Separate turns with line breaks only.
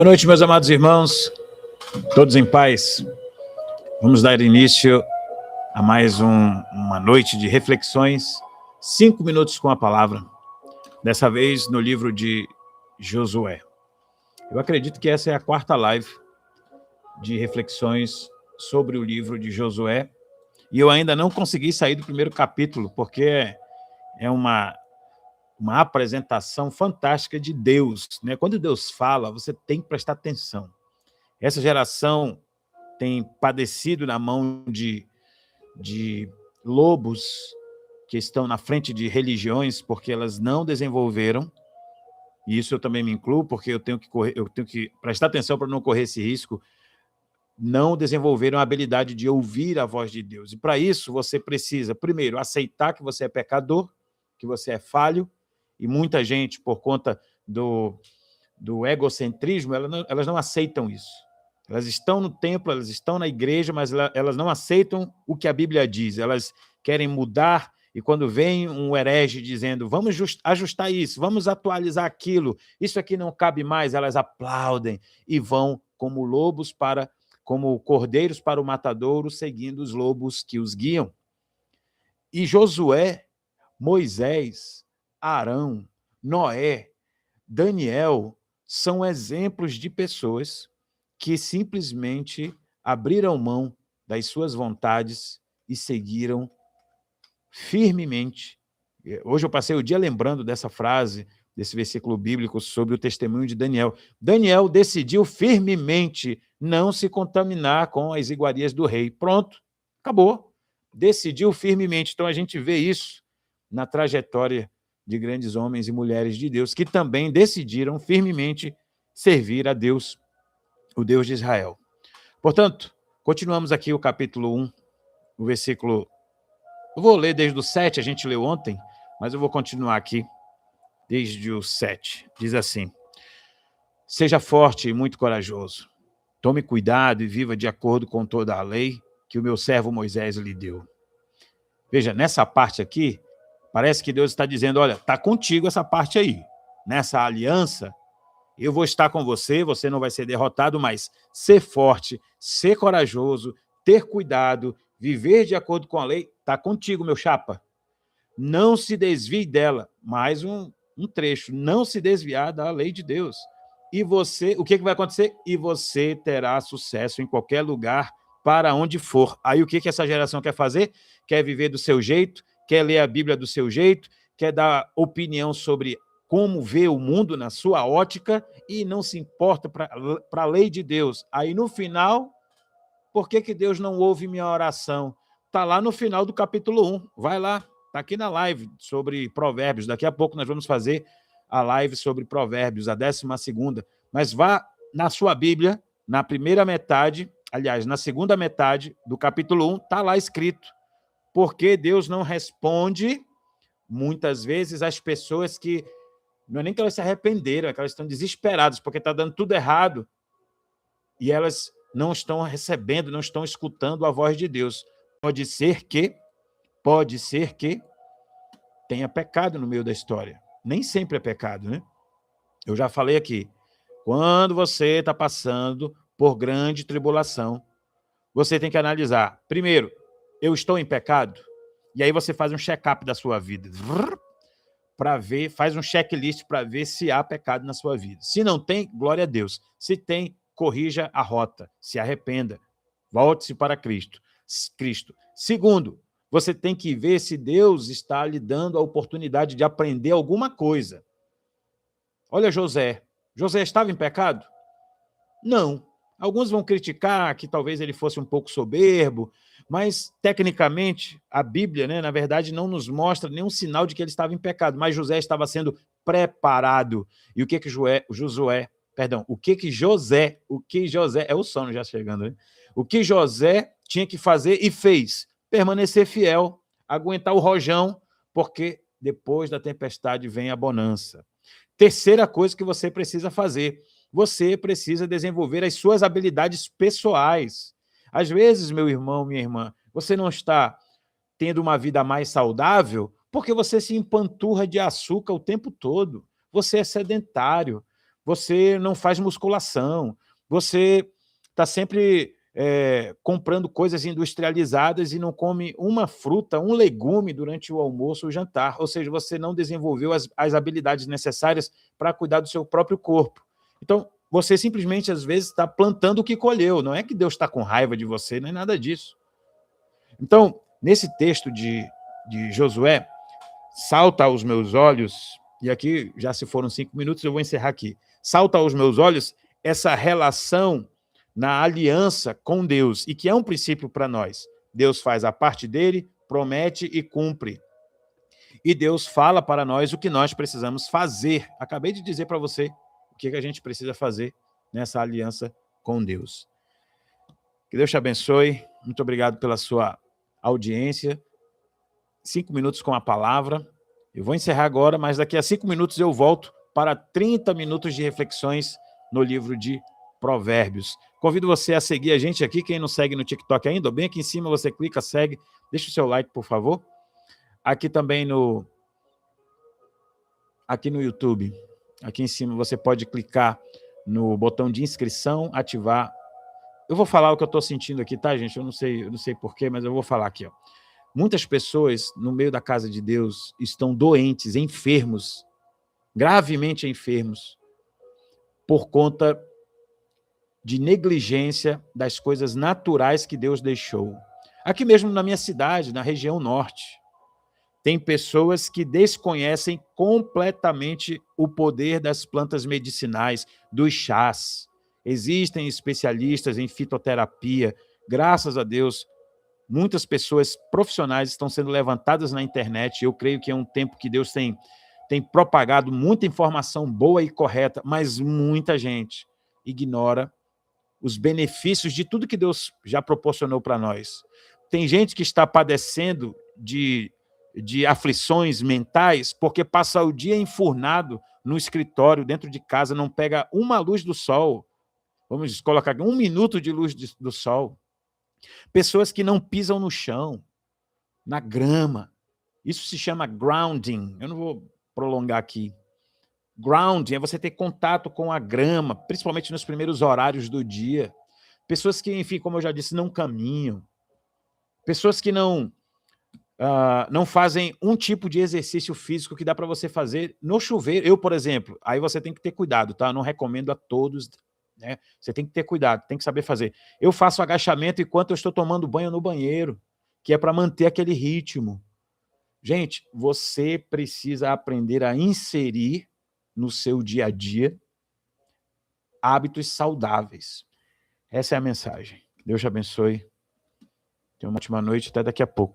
Boa noite, meus amados irmãos, todos em paz. Vamos dar início a mais uma noite de reflexões, 5 minutos com a palavra, dessa vez no livro de Josué. Eu acredito que essa é a 4ª live de reflexões sobre o livro de Josué, e eu ainda não consegui sair do primeiro capítulo, porque é uma apresentação fantástica de Deus, né? Quando Deus fala, você tem que prestar atenção. Essa geração tem padecido na mão de lobos que estão na frente de religiões, porque elas não desenvolveram, e isso eu também me incluo, porque eu tenho que prestar atenção para não correr esse risco, não desenvolveram a habilidade de ouvir a voz de Deus. E para isso você precisa, primeiro, aceitar que você é pecador, que você é falho, e muita gente, por conta do egocentrismo, elas não aceitam isso. Elas estão no templo, elas estão na igreja, mas elas não aceitam o que a Bíblia diz. Elas querem mudar, e quando vem um herege dizendo, vamos ajustar isso, vamos atualizar aquilo, isso aqui não cabe mais, elas aplaudem e vão como lobos como cordeiros para o matadouro, seguindo os lobos que os guiam. E Josué, Moisés, Arão, Noé, Daniel são exemplos de pessoas que simplesmente abriram mão das suas vontades e seguiram firmemente. Hoje eu passei o dia lembrando dessa frase, desse versículo bíblico sobre o testemunho de Daniel. Daniel decidiu firmemente não se contaminar com as iguarias do rei. Pronto, acabou. Decidiu firmemente. Então a gente vê isso na trajetória de grandes homens e mulheres de Deus, que também decidiram firmemente servir a Deus, o Deus de Israel. Portanto, continuamos aqui o capítulo 1, o versículo... Eu vou ler desde o 7, a gente leu ontem, mas eu vou continuar aqui desde o 7. Diz assim: seja forte e muito corajoso. Tome cuidado e viva de acordo com toda a lei que o meu servo Moisés lhe deu. Veja, nessa parte aqui, parece que Deus está dizendo, olha, está contigo essa parte aí. Nessa aliança, eu vou estar com você, você não vai ser derrotado, mas ser forte, ser corajoso, ter cuidado, viver de acordo com a lei, está contigo, meu chapa. Não se desvie dela. Mais um trecho. Não se desviar da lei de Deus. E você, o que vai acontecer? E você terá sucesso em qualquer lugar, para onde for. Aí o que essa geração quer fazer? Quer viver do seu jeito, quer ler a Bíblia do seu jeito, quer dar opinião sobre como vê o mundo na sua ótica e não se importa para a lei de Deus. Aí no final, por que Deus não ouve minha oração? Está lá no final do capítulo 1. Vai lá, está aqui na live sobre Provérbios. Daqui a pouco nós vamos fazer a live sobre Provérbios, a 12ª. Mas vá na sua Bíblia, na primeira metade, aliás, na segunda metade do capítulo 1, está lá escrito. Porque Deus não responde, muitas vezes, às pessoas que, não é nem que elas se arrependeram, é que elas estão desesperadas, porque está dando tudo errado, e elas não estão recebendo, não estão escutando a voz de Deus. Pode ser que tenha pecado no meio da história. Nem sempre é pecado, né? Eu já falei aqui, quando você está passando por grande tribulação, você tem que analisar, primeiro, eu estou em pecado? E aí você faz um check-up da sua vida, para ver, faz um checklist para ver se há pecado na sua vida. Se não tem, glória a Deus. Se tem, corrija a rota, se arrependa, volte-se para Cristo. Segundo, você tem que ver se Deus está lhe dando a oportunidade de aprender alguma coisa. Olha José. José estava em pecado? Não. Alguns vão criticar que talvez ele fosse um pouco soberbo, mas, tecnicamente, a Bíblia, né, na verdade, não nos mostra nenhum sinal de que ele estava em pecado, mas José estava sendo preparado. E o que José, é o sono já chegando, né? O que José tinha que fazer e fez? Permanecer fiel, aguentar o rojão, porque depois da tempestade vem a bonança. Terceira coisa que você precisa fazer, você precisa desenvolver as suas habilidades pessoais. Às vezes, meu irmão, minha irmã, você não está tendo uma vida mais saudável porque você se empanturra de açúcar o tempo todo. Você é sedentário. você não faz musculação, você está sempre comprando coisas industrializadas e não come uma fruta, um legume durante o almoço ou jantar, ou seja, você não desenvolveu as habilidades necessárias para cuidar do seu próprio corpo. Então, você simplesmente, às vezes, está plantando o que colheu, não é que Deus está com raiva de você, não é nada disso. Então, nesse texto de Josué, salta aos meus olhos, e aqui já se foram 5 minutos, eu vou encerrar aqui, salta aos meus olhos essa relação na aliança com Deus, e que é um princípio para nós. Deus faz a parte dele, promete e cumpre. E Deus fala para nós o que nós precisamos fazer. Acabei de dizer para você o que a gente precisa fazer nessa aliança com Deus. Que Deus te abençoe. Muito obrigado pela sua audiência. 5 minutos com a palavra. Eu vou encerrar agora, mas daqui a 5 minutos eu volto para 30 minutos de reflexões no livro de Provérbios. Convido você a seguir a gente aqui, quem não segue no TikTok ainda, bem aqui em cima você clica, segue, deixa o seu like, por favor. Aqui também no YouTube, aqui em cima você pode clicar no botão de inscrição, ativar. Eu vou falar o que eu estou sentindo aqui, tá, gente? Eu não sei porquê, mas eu vou falar aqui, ó. Muitas pessoas no meio da casa de Deus estão doentes, enfermos, gravemente enfermos, por conta de negligência das coisas naturais que Deus deixou. Aqui mesmo na minha cidade, na região norte, tem pessoas que desconhecem completamente o poder das plantas medicinais, dos chás. Existem especialistas em fitoterapia. Graças a Deus, muitas pessoas profissionais estão sendo levantadas na internet. Eu creio que é um tempo que Deus tem propagado muita informação boa e correta, mas muita gente ignora os benefícios de tudo que Deus já proporcionou para nós. Tem gente que está padecendo de aflições mentais porque passa o dia enfurnado no escritório, dentro de casa, não pega uma luz do sol. Vamos colocar aqui, 1 minuto de luz do sol. Pessoas que não pisam no chão, na grama. Isso se chama grounding. Eu não vou prolongar aqui. Grounding é você ter contato com a grama, principalmente nos primeiros horários do dia. Pessoas que, enfim, como eu já disse, não caminham. Pessoas que não fazem um tipo de exercício físico que dá para você fazer no chuveiro. Eu, por exemplo, aí você tem que ter cuidado, tá? Não recomendo a todos, né? Você tem que ter cuidado, tem que saber fazer. Eu faço agachamento enquanto eu estou tomando banho no banheiro, que é para manter aquele ritmo. Gente, você precisa aprender a inserir no seu dia a dia hábitos saudáveis. Essa é a mensagem. Deus te abençoe. Tenha uma ótima noite, até daqui a pouco.